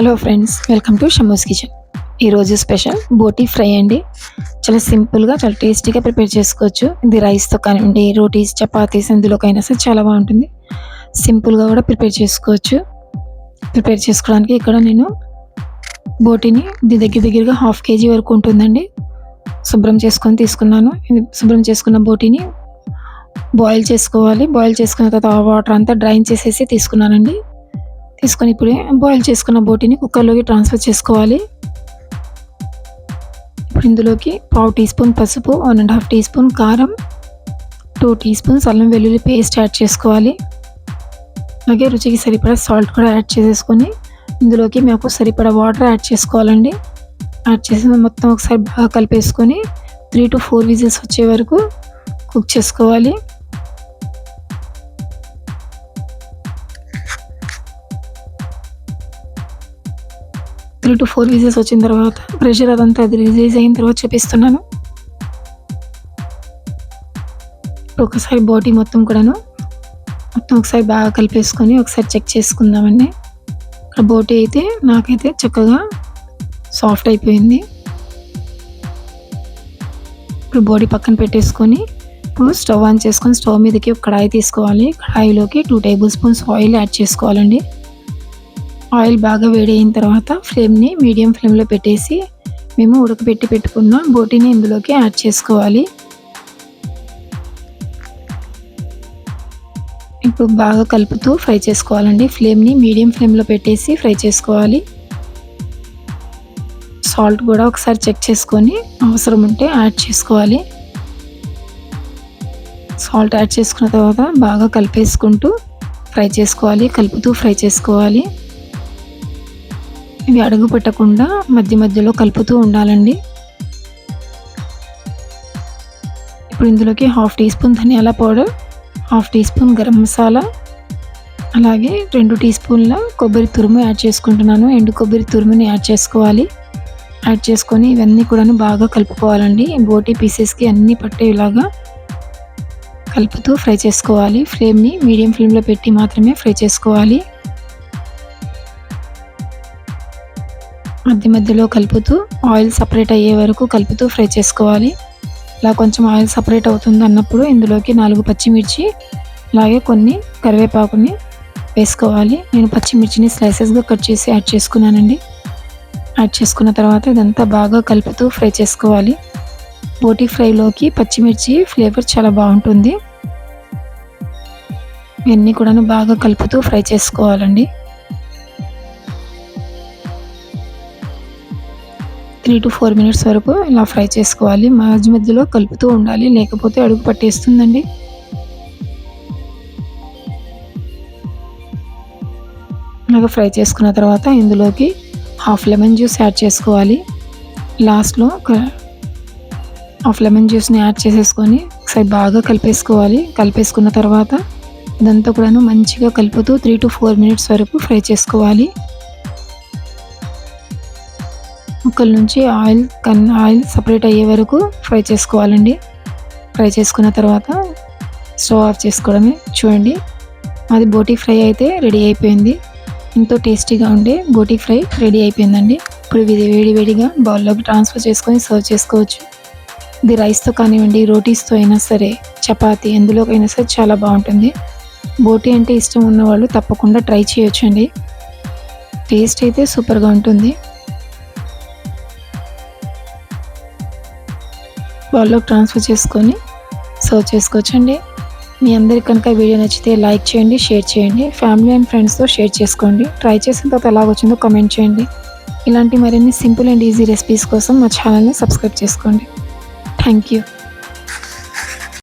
Hello friends, welcome to Shammu's kitchen. ఈరోజు special బోటీ fry అండి. చాలా సింపుల్గా చాలా టేస్టీగా ప్రిపేర్ చేసుకోవచ్చు. ఇది రైస్తో కానివ్వండి, రోటీస్, చపాతీస్ ఎందులోకైనా సరే చాలా బాగుంటుంది. సింపుల్గా కూడా ప్రిపేర్ చేసుకోవచ్చు. ప్రిపేర్ చేసుకోవడానికి ఇక్కడ నేను బోటీని ఇది దగ్గరగా 1/2 kg వరకు ఉంటుందండి. శుభ్రం చేసుకొని తీసుకున్నాను. ఇది శుభ్రం చేసుకున్న బోటీని బాయిల్ చేసుకోవాలి. బాయిల్ చేసుకున్న తర్వాత వాటర్ అంతా డ్రైన్ చేసేసి తీసుకున్నానండి. తీసుకొని ఇప్పుడు బాయిల్ చేసుకున్న బోటీని కుక్కర్లోకి ట్రాన్స్ఫర్ చేసుకోవాలి. ఇప్పుడు ఇందులోకి 1/2 టీ స్పూన్ పసుపు, 1.5 టీ స్పూన్ కారం, 2 టీ స్పూన్స్ అల్లం వెల్లుల్లి పేస్ట్ యాడ్ చేసుకోవాలి. అలాగే రుచికి సరిపడా సాల్ట్ కూడా యాడ్ చేసేసుకొని ఇందులోకి మాకు సరిపడా వాటర్ యాడ్ చేసుకోవాలండి. యాడ్ చేసి మొత్తం ఒకసారి బాగా కలిపేసుకొని 3 to 4 విజిల్స్ వచ్చే వరకు కుక్ చేసుకోవాలి. 3 to 4 విజిల్స్ వచ్చిన తర్వాత ప్రెషర్ అదంతా అది రిలీజ్ అయిన తర్వాత చూపిస్తున్నాను. ఒకసారి బోటీ మొత్తం ఒకసారి బాగా కలిపేసుకొని ఒకసారి చెక్ చేసుకుందామండి. ఇక్కడ బోటీ అయితే నాకైతే చక్కగా సాఫ్ట్ అయిపోయింది. ఇప్పుడు బోటీ పక్కన పెట్టేసుకొని ఇప్పుడు స్టవ్ ఆన్ చేసుకొని స్టవ్ మీదకి ఒక కడాయి తీసుకోవాలి. కడాయిలోకి 2 టేబుల్ స్పూన్స్ ఆయిల్ యాడ్ చేసుకోవాలండి. ఆయిల్ బాగా వేడి అయిన తర్వాత ఫ్లేమ్ని మీడియం ఫ్లేమ్లో పెట్టేసి మేము ఉడకబెట్టి పెట్టుకున్న బోటీని ఇందులోకి యాడ్ చేసుకోవాలి. ఇప్పుడు బాగా కలుపుతూ ఫ్రై చేసుకోవాలండి. ఫ్లేమ్ని మీడియం ఫ్లేమ్లో పెట్టేసి ఫ్రై చేసుకోవాలి. సాల్ట్ కూడా ఒకసారి చెక్ చేసుకొని అవసరం ఉంటే యాడ్ చేసుకోవాలి. సాల్ట్ యాడ్ చేసుకున్న తర్వాత బాగా కలిపేసుకుంటూ ఫ్రై చేసుకోవాలి. కలుపుతూ ఫ్రై చేసుకోవాలి. ఇవి అడుగు పెట్టకుండా మధ్య మధ్యలో కలుపుతూ ఉండాలండి. ఇప్పుడు ఇందులోకి 1/2 టీ స్పూన్ ధనియాల powder, 1/2 teaspoon garam masala, అలాగే 2 టీ స్పూన్ల కొబ్బరి తురుము యాడ్ చేసుకుంటున్నాను. ఎండు కొబ్బరి తురుముని యాడ్ చేసుకోవాలి. యాడ్ చేసుకొని ఇవన్నీ కూడా బాగా కలుపుకోవాలండి. బోటీ పీసెస్కి అన్నీ పట్టేలాగా కలుపుతూ ఫ్రై చేసుకోవాలి. ఫ్లేమ్ని మీడియం ఫ్లేమ్లో పెట్టి మాత్రమే ఫ్రై చేసుకోవాలి. మధ్య మధ్యలో కలుపుతూ ఆయిల్ సపరేట్ అయ్యే వరకు కలుపుతూ ఫ్రై చేసుకోవాలి. ఇలా కొంచెం ఆయిల్ సపరేట్ అవుతుంది అన్నప్పుడు ఇందులోకి 4 పచ్చిమిర్చి, అలాగే కొన్ని కరివేపాకుని వేసుకోవాలి. నేను పచ్చిమిర్చిని స్లైసెస్గా కట్ చేసి యాడ్ చేసుకున్నానండి. యాడ్ చేసుకున్న తర్వాత ఇదంతా బాగా కలుపుతూ ఫ్రై చేసుకోవాలి. బోటీ ఫ్రైలోకి పచ్చిమిర్చి ఫ్లేవర్ చాలా బాగుంటుంది. ఇవన్నీ కూడా బాగా కలుపుతూ ఫ్రై చేసుకోవాలండి. 3 to 4 మినిట్స్ వరకు ఇలా ఫ్రై చేసుకోవాలి. మధ్య మధ్యలో కలుపుతూ ఉండాలి, లేకపోతే అడుగు పట్టేస్తుందండి. అలాగా ఫ్రై చేసుకున్న తర్వాత ఇందులోకి 1/2 లెమన్ జ్యూస్ యాడ్ చేసుకోవాలి. లాస్ట్లో 1/2 లెమన్ జ్యూస్ని యాడ్ చేసేసుకొని ఒకసారి బాగా కలిపేసుకోవాలి. కలిపేసుకున్న తర్వాత ఇదంతా కూడా మంచిగా కలుపుతూ 3 to 4 మినిట్స్ వరకు ఫ్రై చేసుకోవాలి. ముక్కల నుంచి ఆయిల్ సపరేట్ అయ్యే వరకు ఫ్రై చేసుకోవాలండి. ఫ్రై చేసుకున్న తర్వాత స్టవ్ ఆఫ్ చేసుకోవడమే. చూడండి, అది బోటీ ఫ్రై అయితే రెడీ అయిపోయింది. ఎంతో టేస్టీగా ఉండే బోటీ ఫ్రై రెడీ అయిపోయిందండి. ఇప్పుడు ఇది వేడిగా బౌల్లోకి ట్రాన్స్ఫర్ చేసుకొని సర్వ్ చేసుకోవచ్చు. ఇది రైస్తో కానివ్వండి, రోటీస్తో అయినా సరే, చపాతీ ఎందులోకైనా సరే చాలా బాగుంటుంది. బోటీ అంటే ఇష్టం ఉన్నవాళ్ళు తప్పకుండా ట్రై చేయొచ్చండి. టేస్ట్ అయితే సూపర్గా ఉంటుంది. బౌల్లోకి ట్రాన్స్ఫర్ చేసుకొని సర్వ్ చేసుకోవచ్చండి. మీ అందరికి కనుక వీడియో నచ్చితే లైక్ చేయండి, షేర్ చేయండి, ఫ్యామిలీ అండ్ ఫ్రెండ్స్తో షేర్ చేసుకోండి. ట్రై చేసిన తర్వాత ఎలా వచ్చిందో కామెంట్ చేయండి. ఇలాంటి మరిన్ని సింపుల్ అండ్ ఈజీ రెసిపీస్ కోసం మా ఛానల్ని సబ్స్క్రైబ్ చేసుకోండి. Thank you.